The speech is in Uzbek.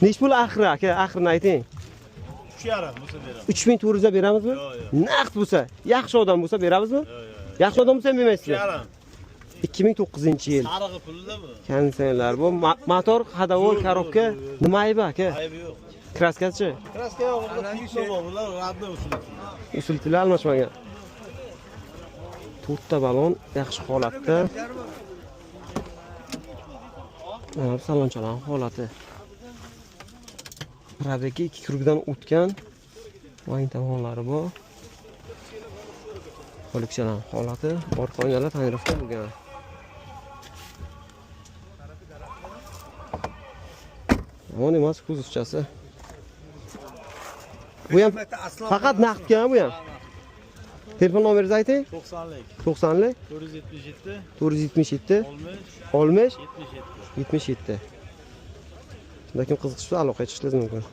Nech pul axri aka, axirini ayting. 3,5 bo'lsa beraman. 3400 ga beramizmi? Naqd bo'lsa, yaxshi odam bo'lsa beramizmi? Yaxshi odam bo'lsa ham bermaysizlar. 2009-yil. Sarig'i pulda bu. Konditsionerlar bu motor, ходовой, коробка nima aybi aka? Aybi yo'q. Kraskachi? Kraska yo'q, bular radda usul. Usultilar almashmagan. 4 ta balon yaxshi holatda. Mana salonchalar holati. Probegi 2 krugdan o'tgan. Vang tomonlari bor. Kolleksiyalar holati, orqa oynalar tonirovka bo'lgan. Mana emas kuzovchasi. Bu ham faqat naqdga bu ham. Telefon nomeringizni ayting. 90lik. 90lik 477 477 60 60 77. 77. Shunda kim qiziqish bo'lsa aloqaga chiqishingiz mumkin.